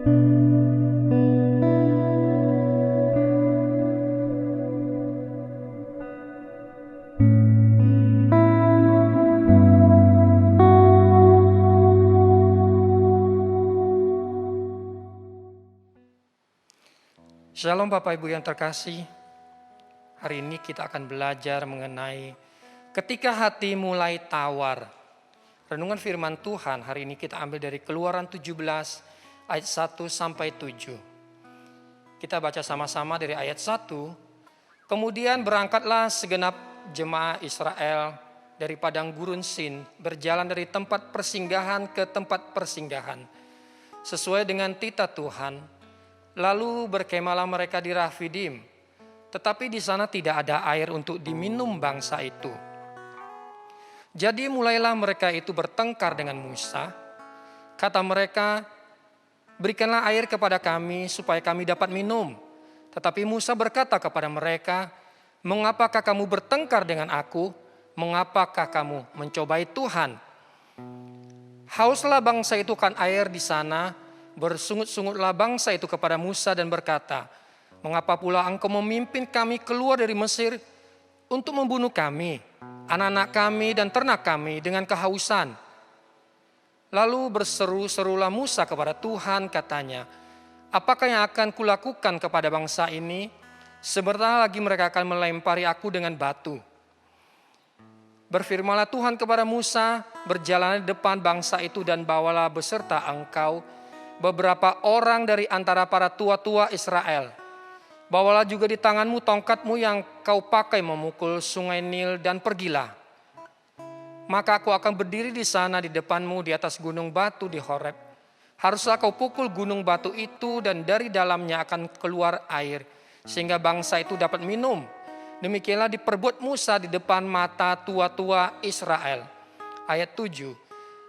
Shalom Bapak Ibu yang terkasih, hari ini kita akan belajar mengenai ketika hati mulai tawar. Renungan firman Tuhan hari ini kita ambil dari Keluaran 17 ayat 1 sampai 7. Kita baca sama-sama dari ayat 1. Kemudian berangkatlah segenap jemaah Israel dari padang gurun Sin, berjalan dari tempat persinggahan ke tempat persinggahan, sesuai dengan titah Tuhan. Lalu berkemahlah mereka di Rafidim, tetapi di sana tidak ada air untuk diminum bangsa itu. Jadi mulailah mereka itu bertengkar dengan Musa. Kata mereka, berikanlah air kepada kami supaya kami dapat minum. Tetapi Musa berkata kepada mereka, mengapakah kamu bertengkar dengan aku? Mengapakah kamu mencobai Tuhan? Hauslah bangsa itu kan air di sana. Bersungut-sungutlah bangsa itu kepada Musa dan berkata, mengapa pula engkau memimpin kami keluar dari Mesir untuk membunuh kami, anak-anak kami dan ternak kami dengan kehausan? Lalu berseru-serulah Musa kepada Tuhan, katanya, apakah yang akan kulakukan kepada bangsa ini? Sebentar lagi mereka akan melempari aku dengan batu. Berfirmanlah Tuhan kepada Musa, berjalanlah di depan bangsa itu dan bawalah beserta engkau beberapa orang dari antara para tua-tua Israel. Bawalah juga di tanganmu tongkatmu yang kau pakai memukul sungai Nil dan pergilah. Maka aku akan berdiri di sana di depanmu di atas gunung batu di Horeb. Haruslah kau pukul gunung batu itu dan dari dalamnya akan keluar air sehingga bangsa itu dapat minum. Demikianlah diperbuat Musa di depan mata tua-tua Israel. Ayat 7.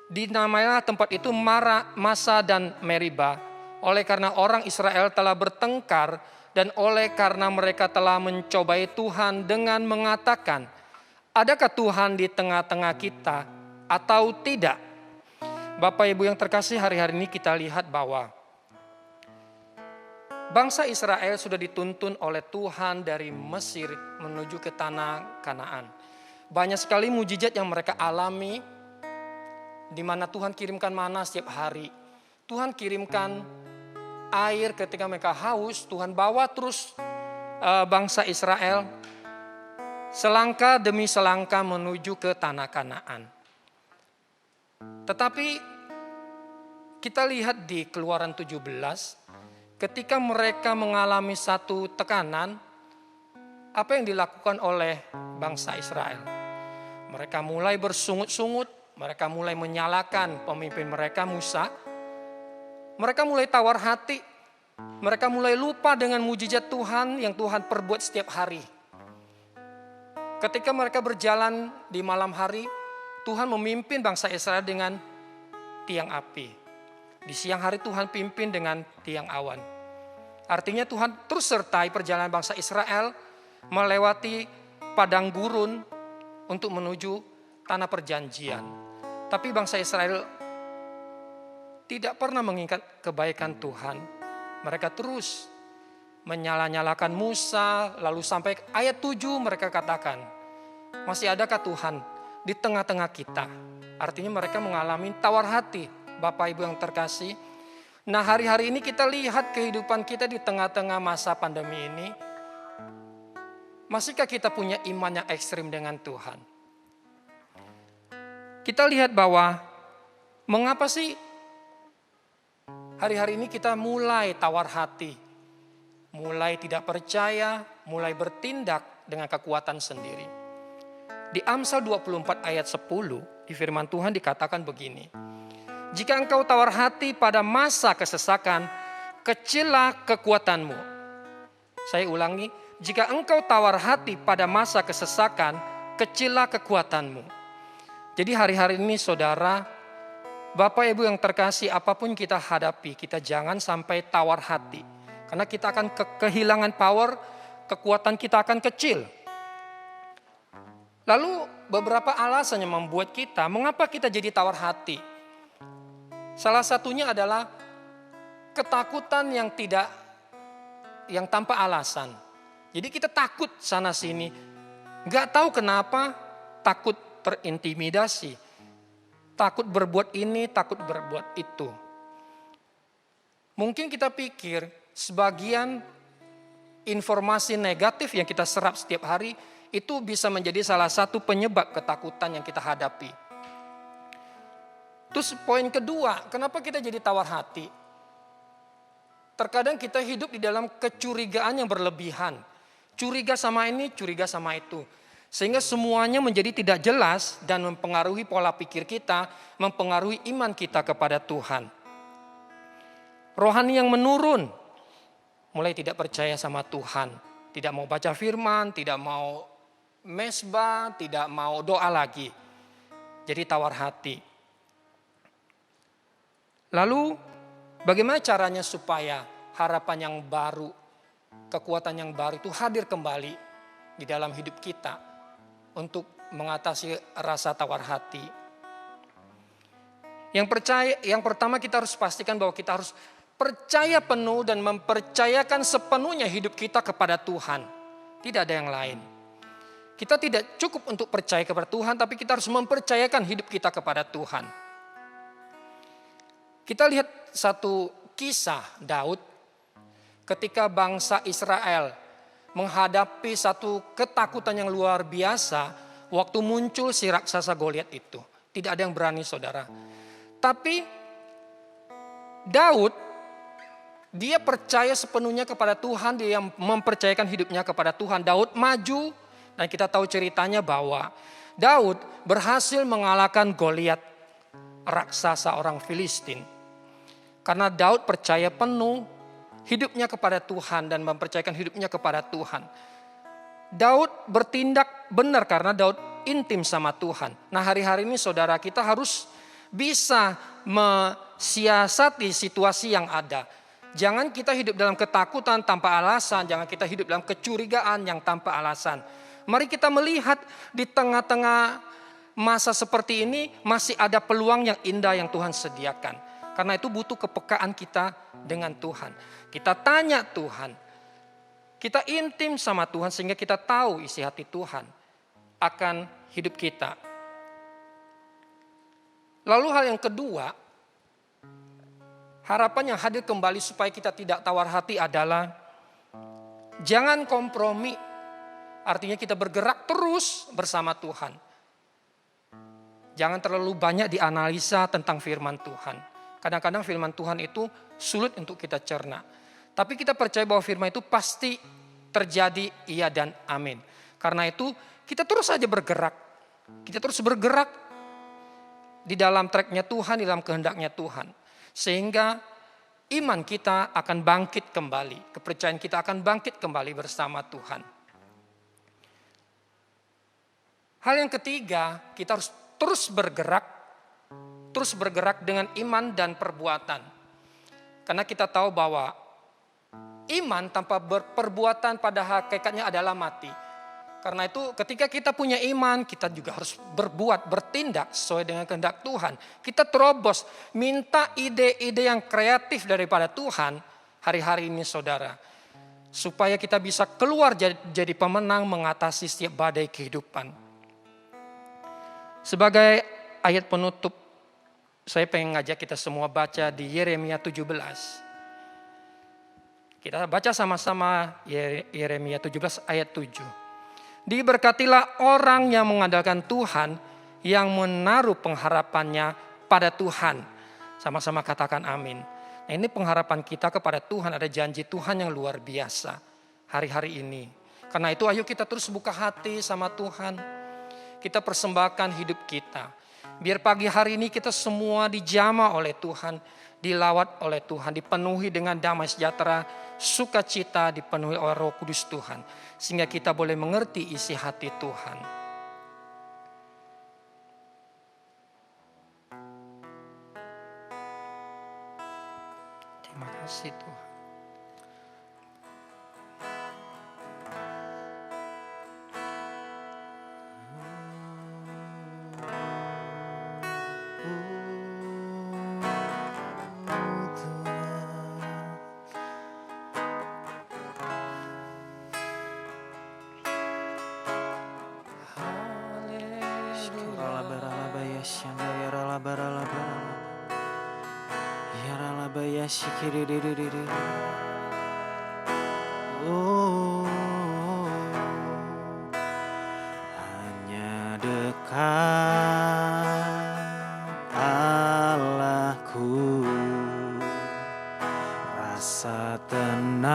Dinamailah tempat itu Masa dan Meriba, oleh karena orang Israel telah bertengkar dan oleh karena mereka telah mencobai Tuhan dengan mengatakan, adakah Tuhan di tengah-tengah kita atau tidak? Bapak Ibu yang terkasih, hari-hari ini kita lihat bahwa bangsa Israel sudah dituntun oleh Tuhan dari Mesir menuju ke tanah Kanaan. Banyak sekali mujizat yang mereka alami, di mana Tuhan kirimkan mana setiap hari. Tuhan kirimkan air ketika mereka haus. Tuhan bawa terus bangsa Israel selangkah demi selangkah menuju ke tanah Kanaan. Tetapi kita lihat di Keluaran 17, ketika mereka mengalami satu tekanan, apa yang dilakukan oleh bangsa Israel? Mereka mulai bersungut-sungut. Mereka mulai menyalahkan pemimpin mereka Musa. Mereka mulai tawar hati. Mereka mulai lupa dengan mujizat Tuhan yang Tuhan perbuat setiap hari. Ketika mereka berjalan di malam hari, Tuhan memimpin bangsa Israel dengan tiang api. Di siang hari Tuhan pimpin dengan tiang awan. Artinya Tuhan terus sertai perjalanan bangsa Israel melewati padang gurun untuk menuju tanah perjanjian. Tapi bangsa Israel tidak pernah mengingat kebaikan Tuhan. Mereka terus menyala-nyalakan Musa. Lalu sampai ayat 7 mereka katakan, masih adakah Tuhan di tengah-tengah kita? Artinya mereka mengalami tawar hati. Bapak Ibu yang terkasih. Nah, hari-hari ini kita lihat kehidupan kita di tengah-tengah masa pandemi ini. Masihkah kita punya iman yang ekstrim dengan Tuhan? Kita lihat bahwa mengapa sih hari-hari ini kita mulai tawar hati, mulai tidak percaya, mulai bertindak dengan kekuatan sendiri. Di Amsal 24 ayat 10 di firman Tuhan dikatakan begini, jika engkau tawar hati pada masa kesesakan, kecillah kekuatanmu. Saya ulangi, jika engkau tawar hati pada masa kesesakan, kecillah kekuatanmu. Jadi hari-hari ini saudara, Bapak Ibu yang terkasih, apapun kita hadapi, kita jangan sampai tawar hati. Karena kita akan kehilangan power, kekuatan kita akan kecil. Lalu beberapa alasan yang membuat kita, mengapa kita jadi tawar hati? Salah satunya adalah ketakutan yang tanpa alasan. Jadi kita takut sana sini, nggak tahu kenapa, takut terintimidasi, takut berbuat ini, takut berbuat itu. Mungkin kita pikir sebagian informasi negatif yang kita serap setiap hari itu bisa menjadi salah satu penyebab ketakutan yang kita hadapi. Terus poin kedua, kenapa kita jadi tawar hati? Terkadang kita hidup di dalam kecurigaan yang berlebihan. Curiga sama ini, curiga sama itu. Sehingga semuanya menjadi tidak jelas dan mempengaruhi pola pikir kita, mempengaruhi iman kita kepada Tuhan. Rohani yang menurun, mulai tidak percaya sama Tuhan. Tidak mau baca firman, tidak mau mesbah, tidak mau doa lagi. Jadi tawar hati. Lalu bagaimana caranya supaya harapan yang baru, kekuatan yang baru itu hadir kembali di dalam hidup kita untuk mengatasi rasa tawar hati? Yang pertama kita harus pastikan bahwa kita harus percaya penuh dan mempercayakan sepenuhnya hidup kita kepada Tuhan. Tidak ada yang lain. Kita tidak cukup untuk percaya kepada Tuhan, tapi kita harus mempercayakan hidup kita kepada Tuhan. Kita lihat satu kisah Daud ketika bangsa Israel menghadapi satu ketakutan yang luar biasa waktu muncul si raksasa Goliat itu. Tidak ada yang berani, saudara. Tapi Daud, dia percaya sepenuhnya kepada Tuhan, dia mempercayakan hidupnya kepada Tuhan. Daud maju dan kita tahu ceritanya bahwa Daud berhasil mengalahkan Goliat, raksasa orang Filistin. Karena Daud percaya penuh hidupnya kepada Tuhan dan mempercayakan hidupnya kepada Tuhan. Daud bertindak benar karena Daud intim sama Tuhan. Nah, hari-hari ini saudara, kita harus bisa mensiasati situasi yang ada. Jangan kita hidup dalam ketakutan tanpa alasan, jangan kita hidup dalam kecurigaan yang tanpa alasan. Mari kita melihat di tengah-tengah masa seperti ini masih ada peluang yang indah yang Tuhan sediakan. Karena itu butuh kepekaan kita dengan Tuhan. Kita tanya Tuhan. Kita intim sama Tuhan sehingga kita tahu isi hati Tuhan akan hidup kita. Lalu hal yang kedua, harapan yang hadir kembali supaya kita tidak tawar hati adalah jangan kompromi. Artinya kita bergerak terus bersama Tuhan. Jangan terlalu banyak dianalisa tentang firman Tuhan. Kadang-kadang firman Tuhan itu sulit untuk kita cerna. Tapi kita percaya bahwa firman itu pasti terjadi, iya dan amin. Karena itu kita terus saja bergerak. Kita terus bergerak di dalam tracknya Tuhan, di dalam kehendaknya Tuhan. Sehingga iman kita akan bangkit kembali. Kepercayaan kita akan bangkit kembali bersama Tuhan. Hal yang ketiga, kita harus terus bergerak dengan iman dan perbuatan. Karena kita tahu bahwa iman tanpa perbuatan pada hakikatnya adalah mati. Karena itu ketika kita punya iman, kita juga harus berbuat, bertindak sesuai dengan kehendak Tuhan. Kita terobos, minta ide-ide yang kreatif daripada Tuhan hari-hari ini saudara. Supaya kita bisa keluar jadi pemenang mengatasi setiap badai kehidupan. Sebagai ayat penutup, saya pengen ngajak kita semua baca di Yeremia 17. Kita baca sama-sama Yeremia 17 ayat 7. Diberkatilah orang yang mengandalkan Tuhan, yang menaruh pengharapannya pada Tuhan. Sama-sama katakan amin. Nah, ini pengharapan kita kepada Tuhan, ada janji Tuhan yang luar biasa hari-hari ini. Karena itu ayo kita terus buka hati sama Tuhan. Kita persembahkan hidup kita. Biar pagi hari ini kita semua dijamah oleh Tuhan, dilawat oleh Tuhan, dipenuhi dengan damai sejahtera, sukacita, dipenuhi oleh Roh Kudus Tuhan. Sehingga kita boleh mengerti isi hati Tuhan. Terima kasih Tuhan. shanda yarala barala barala. Yarala baya shikiri. Oh, hanya dekat Allahku, rasa tenang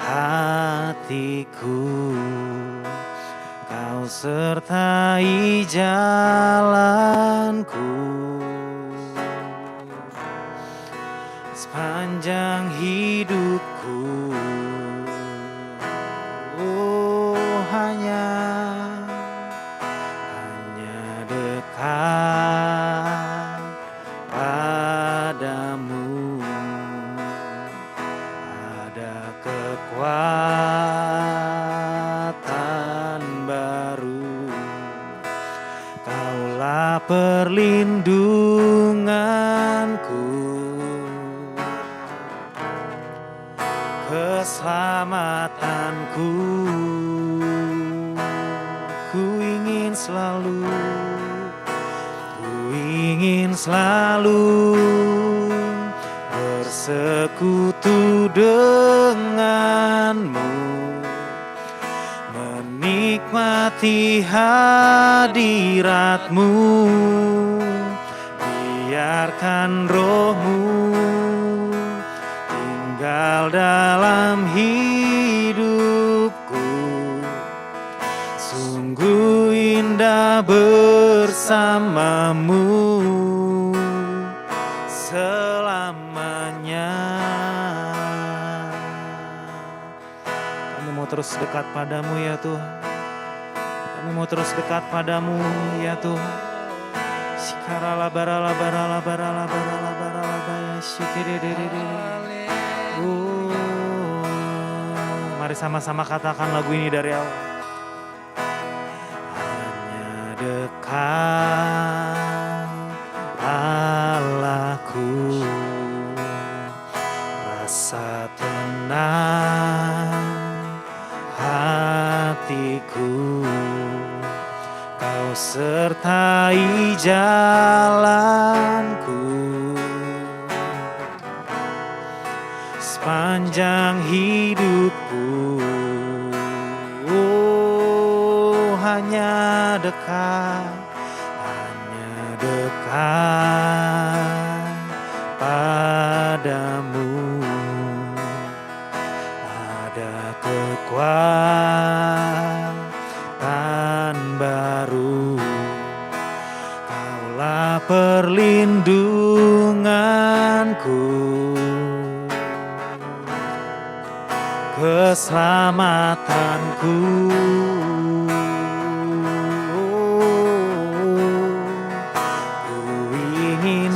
hatiku, Kau sertai jalanku sepanjang hidupku. Oh, hanya dekat padamu ada kekuatan baru. Kaulah perlindunganku, keselamatanku. Ku ingin selalu bersekutu denganmu, menikmati hadiratmu. Biarkan rohmu tinggal dalam hidupku, sungguh indah bersamamu selamanya. Kami mau terus dekat padamu ya Tuhan. Kami mau terus dekat padamu ya Tuhan. Shikarala barala barala barala barala barala baya shikiri. Mari sama-sama katakan lagu ini dari awal. Hanya dekat Allahku, rasa tenang hatiku, Kau sertai jalanku sepanjang hidupku. Oh, hanya dekat padamu ada kekuatan baru. Kaulah perlindunganku, keselamatanku.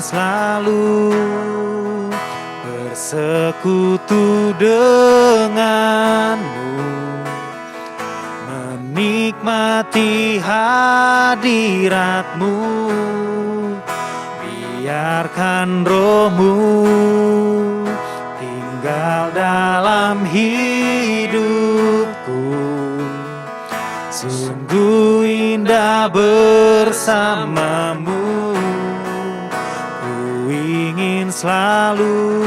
Selalu bersekutu denganmu, menikmati hadiratmu. Biarkan rohmu tinggal dalam hidupku, sungguh indah bersamamu. Selalu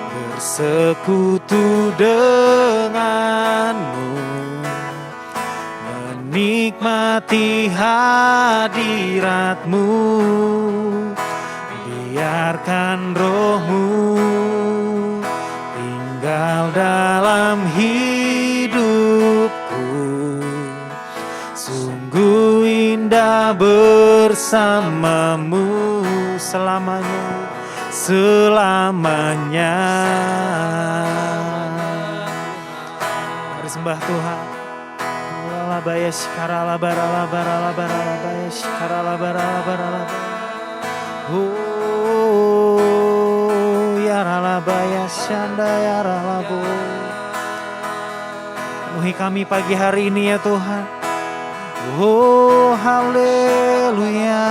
bersekutu denganmu, menikmati hadiratmu. Biarkan rohmu tinggal dalam hidupku, sungguh indah bersamamu selamanya. Mari sembah Tuhan. Baya shikarala barala barala barala baya shikarala barala barala. Oh, yarala baya shanda yarala bo. Penuhi kami pagi hari ini ya Tuhan. Oh, haleluya.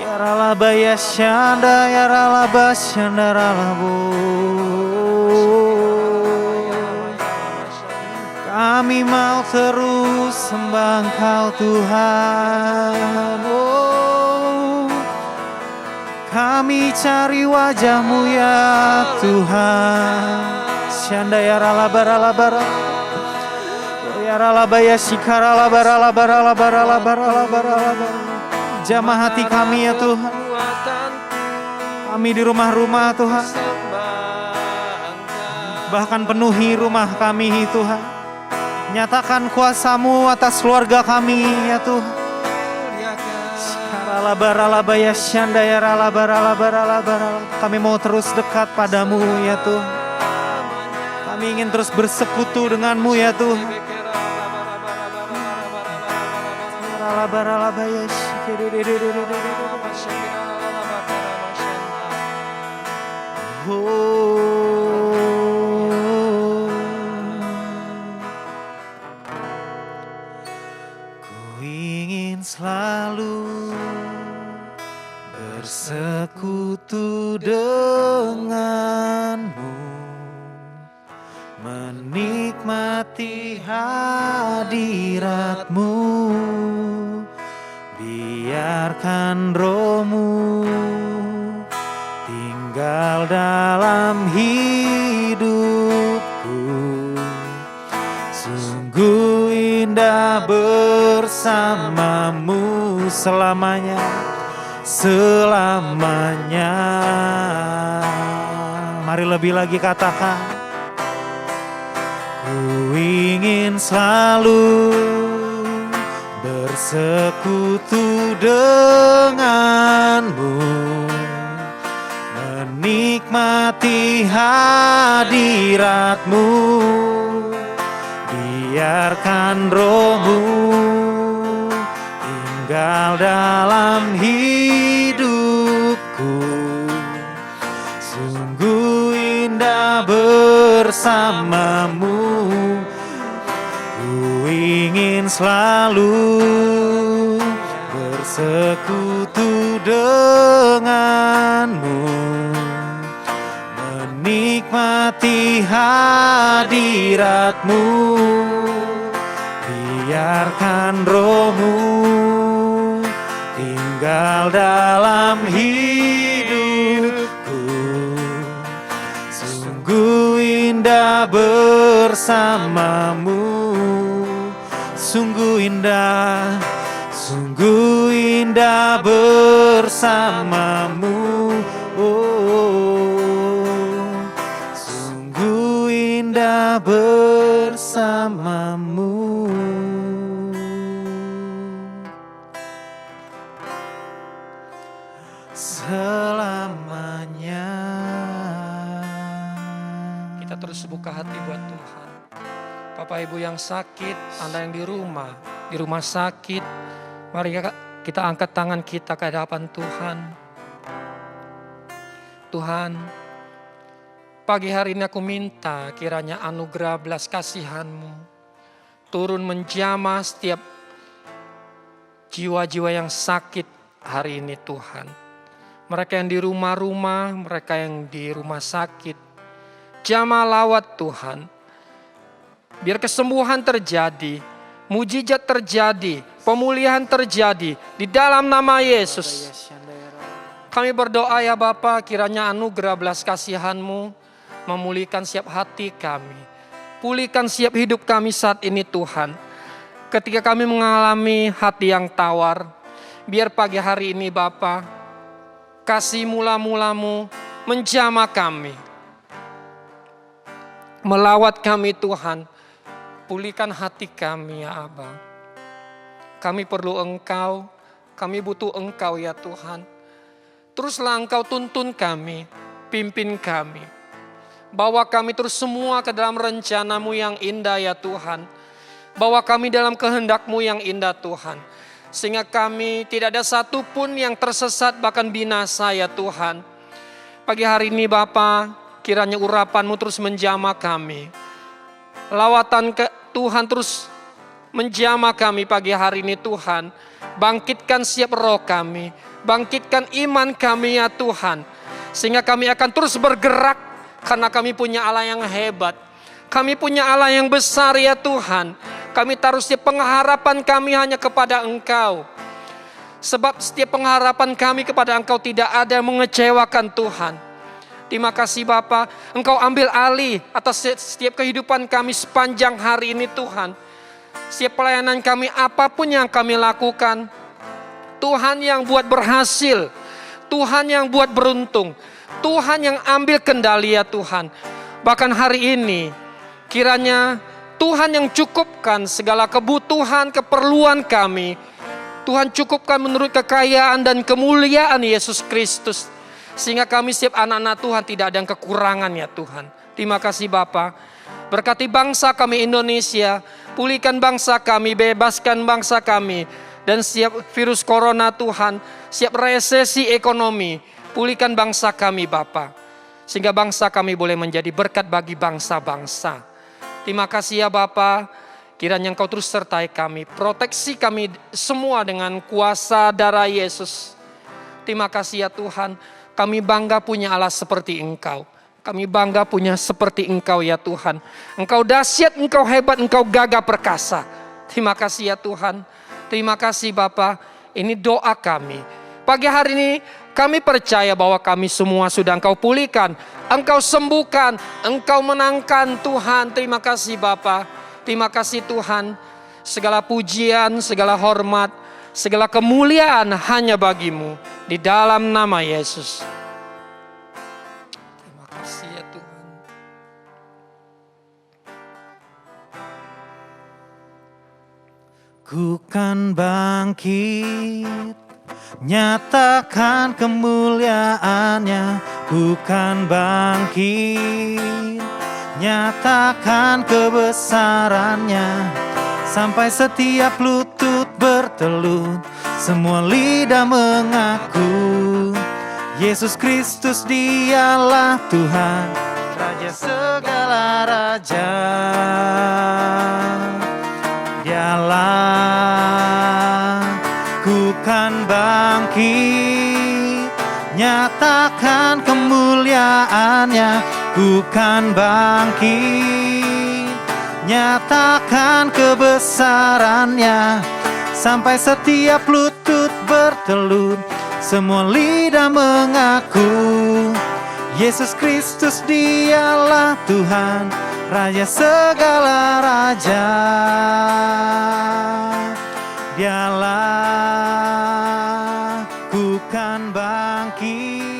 Yaralabaya shanda yaralaba shanda ralabo. Kami mau terus sembah Engkau Tuhan. Oh, kami cari wajah-Mu ya Tuhan. Syandaya ralabaralabara. Ya ralabaya shikaralabaralabaralabaralabaralabaralabar. Jamah hati kami ya Tuhan. Kami di rumah-rumah Tuhan. Bahkan penuhi rumah kami Tuhan. Nyatakan kuasa-Mu atas keluarga kami ya Tuhan. Kami mau terus dekat padamu ya Tuhan. Kami ingin terus bersekutu denganmu ya Tuhan. Ku ingin selalu bersekutu denganmu, menikmati hadiratmu. Biarkan Roh-Mu tinggal dalam hidupku. Sungguh indah bersamamu selamanya, selamanya. Mari lebih lagi katakan, ku ingin selalu bersekutu denganmu, menikmati hadiratmu. Biarkan Roh-Mu tinggal dalam hidupku. Sungguh indah bersamamu. Ku ingin selalu bersekutu denganmu, menikmati hadiratmu. Biarkan Roh-Mu tinggal dalam hidupku. Sungguh indah bersamamu. Sungguh indah bersamamu. Oh, sungguh indah bersamamu. Selamanya. Kita terus buka hati buat Tuhan. Bapak Ibu yang sakit, Anda yang di rumah sakit, mari kita angkat tangan kita ke hadapan Tuhan. Tuhan, pagi hari ini aku minta kiranya anugerah belas kasihan-Mu turun menjamah setiap jiwa-jiwa yang sakit hari ini Tuhan. Mereka yang di rumah-rumah, mereka yang di rumah sakit. Jamah lawat Tuhan. Biar kesembuhan terjadi, mujizat terjadi, pemulihan terjadi di dalam nama Yesus. Kami berdoa ya Bapa, kiranya anugerah belas kasihan-Mu memulihkan setiap hati kami. Pulihkan setiap hidup kami saat ini Tuhan. Ketika kami mengalami hati yang tawar, biar pagi hari ini Bapa, kasih mula-mula-Mu menjamah kami. Melawat kami Tuhan. Pulihkan hati kami ya Aba. Kami perlu Engkau. Kami butuh Engkau ya Tuhan. Teruslah Engkau tuntun kami. Pimpin kami. Bawa kami terus semua ke dalam rencana-Mu yang indah ya Tuhan. Bawa kami dalam kehendak-Mu yang indah Tuhan. Sehingga kami tidak ada satupun yang tersesat bahkan binasa ya Tuhan. Pagi hari ini Bapa, kiranya urapan-Mu terus menjamah kami. Lawatan ke Tuhan terus menjamah kami pagi hari ini Tuhan. Bangkitkan setiap roh kami. Bangkitkan iman kami ya Tuhan. Sehingga kami akan terus bergerak karena kami punya Allah yang hebat. Kami punya Allah yang besar ya Tuhan. Kami taruh setiap pengharapan kami hanya kepada Engkau. Sebab setiap pengharapan kami kepada Engkau tidak ada yang mengecewakan Tuhan. Terima kasih Bapa, Engkau ambil alih atas setiap kehidupan kami sepanjang hari ini Tuhan. Setiap pelayanan kami, apapun yang kami lakukan, Tuhan yang buat berhasil, Tuhan yang buat beruntung, Tuhan yang ambil kendali ya Tuhan. Bahkan hari ini, kiranya Tuhan yang cukupkan segala kebutuhan, keperluan kami. Tuhan cukupkan menurut kekayaan dan kemuliaan Yesus Kristus. Sehingga kami setiap anak-anak Tuhan tidak ada yang kekurangan ya Tuhan. Terima kasih Bapa. Berkati bangsa kami Indonesia, pulihkan bangsa kami, bebaskan bangsa kami. Dan setiap virus corona Tuhan, setiap resesi ekonomi, pulihkan bangsa kami Bapa. Sehingga bangsa kami boleh menjadi berkat bagi bangsa-bangsa. Terima kasih ya Bapa. Kiranya Engkau terus sertai kami, proteksi kami semua dengan kuasa darah Yesus. Terima kasih ya Tuhan. Kami bangga punya Allah seperti Engkau. Kami bangga punya seperti Engkau ya Tuhan. Engkau dahsyat, Engkau hebat, Engkau gagah perkasa. Terima kasih ya Tuhan. Terima kasih Bapa. Ini doa kami. Pagi hari ini kami percaya bahwa kami semua sudah Engkau pulihkan. Engkau sembuhkan, Engkau menangkan Tuhan. Terima kasih Bapa. Terima kasih Tuhan. Segala pujian, segala hormat, segala kemuliaan hanya bagi-Mu. Di dalam nama Yesus. Terima kasih ya Tuhan. Ku kan bangkit, nyatakan kemuliaan-Nya. Ku kan bangkit, nyatakan kebesaran-Nya. Sampai setiap lutut bertelut, semua lidah mengaku Yesus Kristus Dialah Tuhan, Raja segala raja. Dialah, ku kan bangkit, nyatakan kemuliaan-Nya. Ku kan bangkit, nyatakan kebesaran-Nya. Sampai setiap lutut bertelut, semua lidah mengaku Yesus Kristus Dialah Tuhan, Raja segala raja. Dialah, ku kan bangkit,